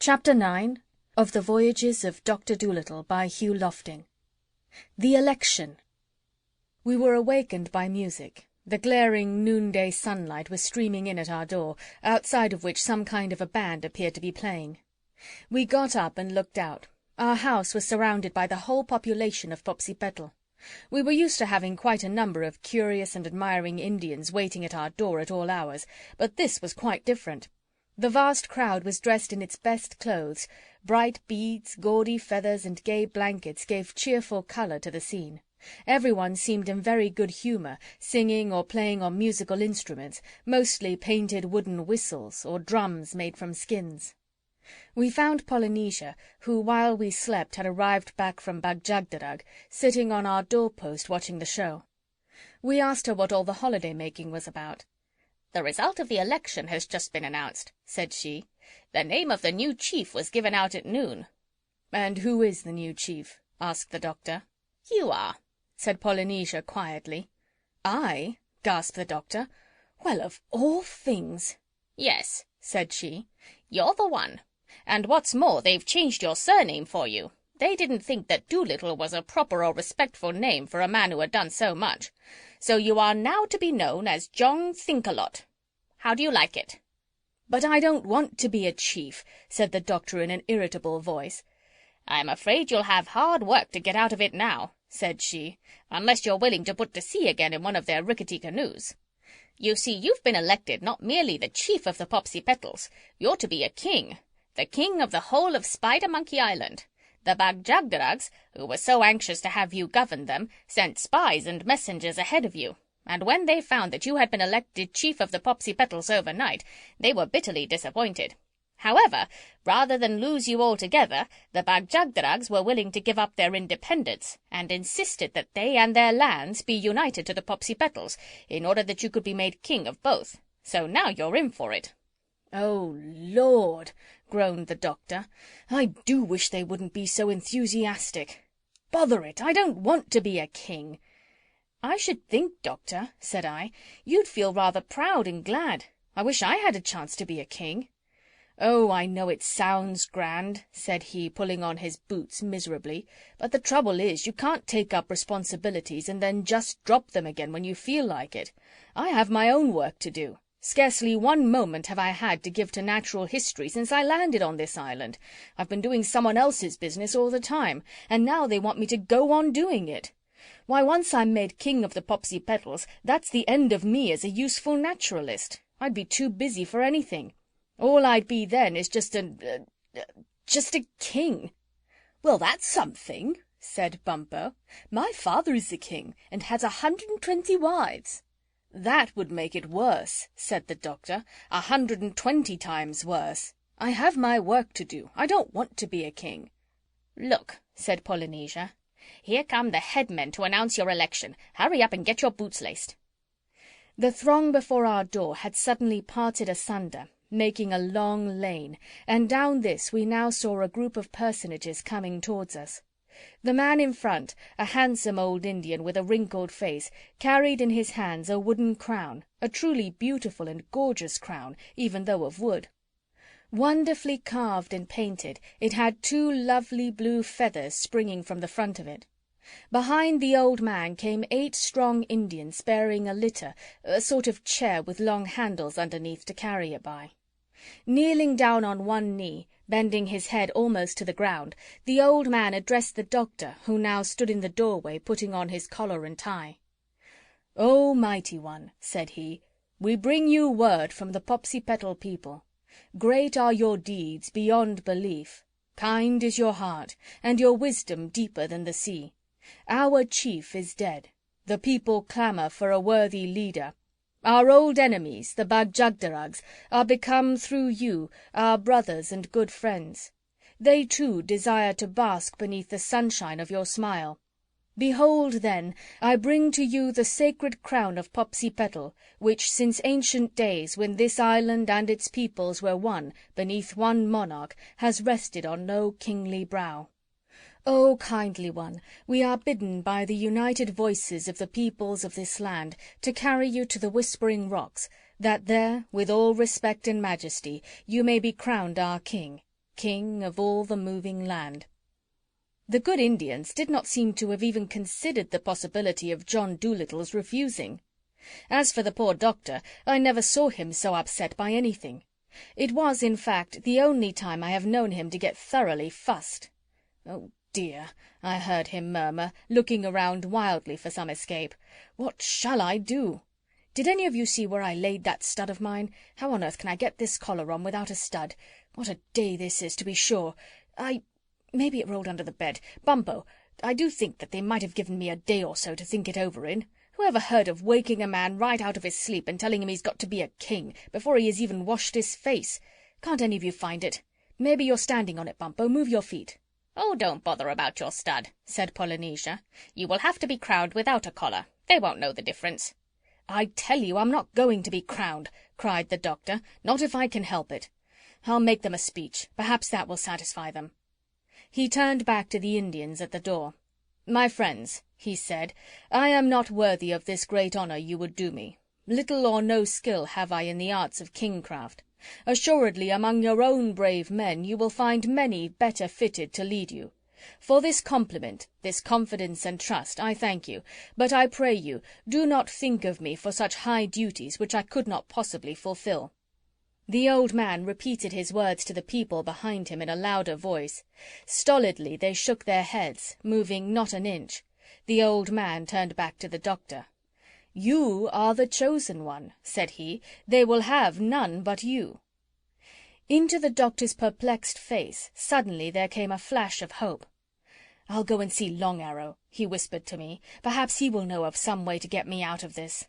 Chapter 9 of the Voyages of Dr. Dolittle by Hugh Lofting. The Election. We were awakened by music. The glaring noonday sunlight was streaming in at our door, outside of which some kind of a band appeared to be playing. We got up and looked out. Our house was surrounded by the whole population of Popsipetel. We were used to having quite a number of curious and admiring Indians waiting at our door at all hours, but this was quite different. The vast crowd was dressed in its best clothes. Bright beads, gaudy feathers, and gay blankets gave cheerful colour to the scene. Everyone seemed in very good humour, singing or playing on musical instruments, mostly painted wooden whistles or drums made from skins. We found Polynesia, who while we slept had arrived back from Bag-Jagderag, sitting on our doorpost watching the show. We asked her what all the holiday-making was about. "The result of the election has just been announced," said she. "The name of the new chief was given out at noon." "And who is the new chief?" asked the doctor. "You are," said Polynesia quietly. "I?" gasped the doctor. "Well, of all things!" "Yes," said she, "you're the one. And what's more, they've changed your surname for you. They didn't think that Dolittle was a proper or respectful name for a man who had done so much. So you are now to be known as John Think-a-Lot. How do you like it?" "But I don't want to be a chief," said the doctor in an irritable voice. "I'm afraid you'll have hard work to get out of it now," said she, "unless you're willing to put to sea again in one of their rickety canoes. You see, you've been elected not merely the chief of the Popsipetels. You're to be a king, the king of the whole of Spider-Monkey Island. The Bag-Jagderags, who were so anxious to have you govern them, sent spies and messengers ahead of you, and when they found that you had been elected chief of the Popsipetels overnight, they were bitterly disappointed. However, rather than lose you altogether, the Bag-Jagderags were willing to give up their independence, and insisted that they and their lands be united to the Popsipetels, in order that you could be made king of both. So now you're in for it." "Oh, Lord!" groaned the doctor. "I do wish they wouldn't be so enthusiastic. Bother it, I don't want to be a king." "I should think, Doctor," said I, "you'd feel rather proud and glad. I wish I had a chance to be a king." "Oh, I know it sounds grand," said he, pulling on his boots miserably, "but the trouble is, you can't take up responsibilities and then just drop them again when you feel like it. I have my own work to do. Scarcely one moment have I had to give to natural history since I landed on this island. I've been doing someone else's business all the time, and now they want me to go on doing it. Why, once I'm made king of the Popsipetels, that's the end of me as a useful naturalist. I'd be too busy for anything. All I'd be then is just a king." "Well, that's something," said Bumpo. "My father is the king, and has 120 wives." "That would make it worse," said the doctor. 120 times worse. I have my work to do. I don't want to be a king." "Look," said Polynesia, "here come the headmen to announce your election. Hurry up and get your boots laced." The throng before our door had suddenly parted asunder, making a long lane, and down this we now saw a group of personages coming towards us. The man in front, a handsome old Indian with a wrinkled face, carried in his hands a wooden crown, a truly beautiful and gorgeous crown, even though of wood. Wonderfully carved and painted, it had 2 lovely blue feathers springing from the front of it. Behind the old man came 8 strong Indians bearing a litter, a sort of chair with long handles underneath to carry it by. Kneeling down on one knee, bending his head almost to the ground, the old man addressed the doctor, who now stood in the doorway putting on his collar and tie. "O mighty one," said he, "we bring you word from the Popsipetel people. Great are your deeds beyond belief. Kind is your heart, and your wisdom deeper than the sea. Our chief is dead. The people clamour for a worthy leader. Our old enemies, the Bag-Jagderags, are become, through you, our brothers and good friends. They, too, desire to bask beneath the sunshine of your smile. Behold, then, I bring to you the sacred crown of Popsipetel, which, since ancient days, when this island and its peoples were one, beneath one monarch, has rested on no kingly brow. O kindly one, we are bidden by the united voices of the peoples of this land to carry you to the Whispering Rocks, that there, with all respect and majesty, you may be crowned our king. king of all the moving land. The good Indians did not seem to have even considered the possibility of John Dolittle's refusing. As for the poor doctor, I never saw him so upset by anything. It was, in fact, the only time I have known him to get thoroughly fussed. "Oh, dear," I heard him murmur, looking around wildly for some escape. "What shall I do? Did any of you see where I laid that stud of mine? How on earth can I get this collar on without a stud? What a day this is, to be sure! Maybe it rolled under the bed. Bumpo, I do think that they might have given me a day or so to think it over in. Who ever heard of waking a man right out of his sleep and telling him he's got to be a king before he has even washed his face? Can't any of you find it? Maybe you're standing on it, Bumpo. Move your feet." "Oh, don't bother about your stud," said Polynesia. "You will have to be crowned without a collar. They won't know the difference." "I tell you I'm not going to be crowned," cried the doctor. "Not if I can help it. I'll make them a speech. Perhaps that will satisfy them." He turned back to the Indians at the door. "My friends," he said, "I am not worthy of this great honor you would do me. Little or no skill have I in the arts of kingcraft. Assuredly among your own brave men you will find many better fitted to lead you. For this compliment, this confidence and trust, I thank you, but I pray you, do not think of me for such high duties which I could not possibly fulfill." The old man repeated his words to the people behind him in a louder voice. Stolidly they shook their heads, moving not an inch. The old man turned back to the doctor. "You are the chosen one," said he. "They will have none but you." Into the doctor's perplexed face suddenly there came a flash of hope. "I'll go and see Long Arrow," he whispered to me. "Perhaps he will know of some way to get me out of this."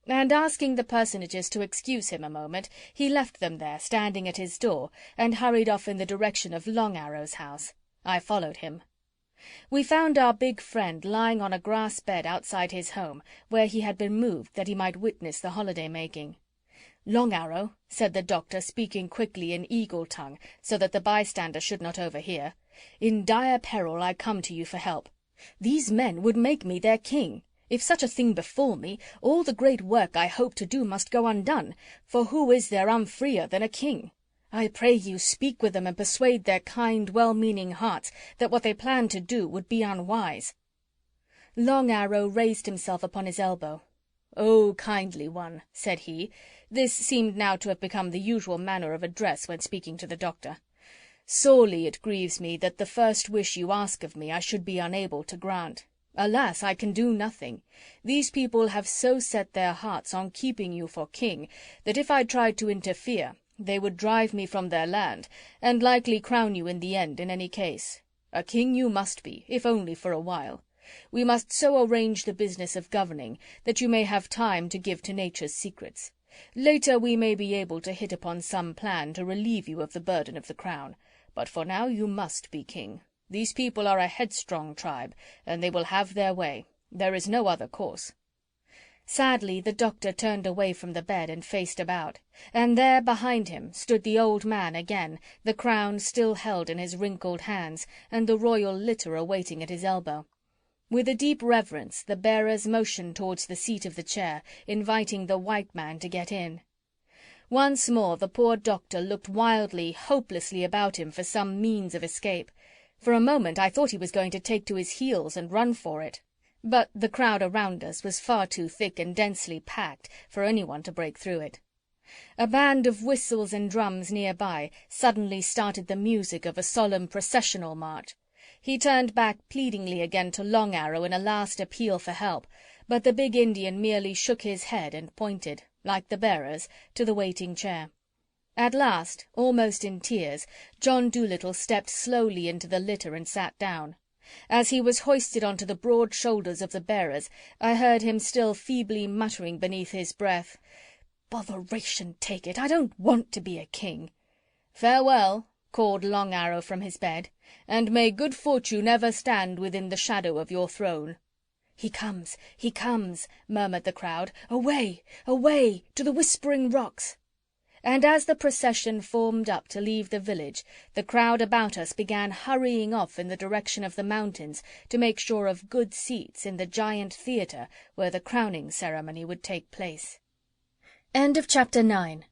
And asking the personages to excuse him a moment, he left them there, standing at his door, and hurried off in the direction of Long Arrow's house. I followed him. We found our big friend lying on a grass bed outside his home, where he had been moved that he might witness the holiday-making. "Long Arrow," said the doctor, speaking quickly in eagle tongue, so that the bystander should not overhear, "in dire peril I come to you for help. These men would make me their king. If such a thing befall me, all the great work I hope to do must go undone, for who is there unfreer than a king? I pray you speak with them and persuade their kind, well-meaning hearts that what they plan to do would be unwise." Long Arrow raised himself upon his elbow. "Oh, kindly one," said he. This seemed now to have become the usual manner of address when speaking to the doctor. "Sorely it grieves me that the first wish you ask of me I should be unable to grant. Alas, I can do nothing. These people have so set their hearts on keeping you for king that if I tried to interfere they would drive me from their land, and likely crown you in the end in any case. A king you must be, if only for a while. We must so arrange the business of governing that you may have time to give to nature's secrets. Later we may be able to hit upon some plan to relieve you of the burden of the crown, but for now you must be king. These people are a headstrong tribe, and they will have their way. There is no other course." Sadly the doctor turned away from the bed and faced about, and there behind him stood the old man again, the crown still held in his wrinkled hands, and the royal litter awaiting at his elbow. With a deep reverence the bearers motioned towards the seat of the chair, inviting the white man to get in. Once more the poor doctor looked wildly, hopelessly about him for some means of escape. For a moment I thought he was going to take to his heels and run for it. But the crowd around us was far too thick and densely packed for anyone to break through it. A band of whistles and drums nearby suddenly started the music of a solemn processional march. He turned back pleadingly again to Long Arrow in a last appeal for help, but the big Indian merely shook his head and pointed, like the bearers, to the waiting chair. At last, almost in tears, John Dolittle stepped slowly into the litter and sat down. As he was hoisted onto the broad shoulders of the bearers, I heard him still feebly muttering beneath his breath, "Botheration take it, I don't want to be a king." "Farewell," called Long Arrow from his bed, "and may good fortune ever stand within the shadow of your throne." He comes, murmured the crowd. "Away, away, to the Whispering Rocks." And as the procession formed up to leave the village, the crowd about us began hurrying off in the direction of the mountains to make sure of good seats in the giant theatre where the crowning ceremony would take place. End of chapter 9.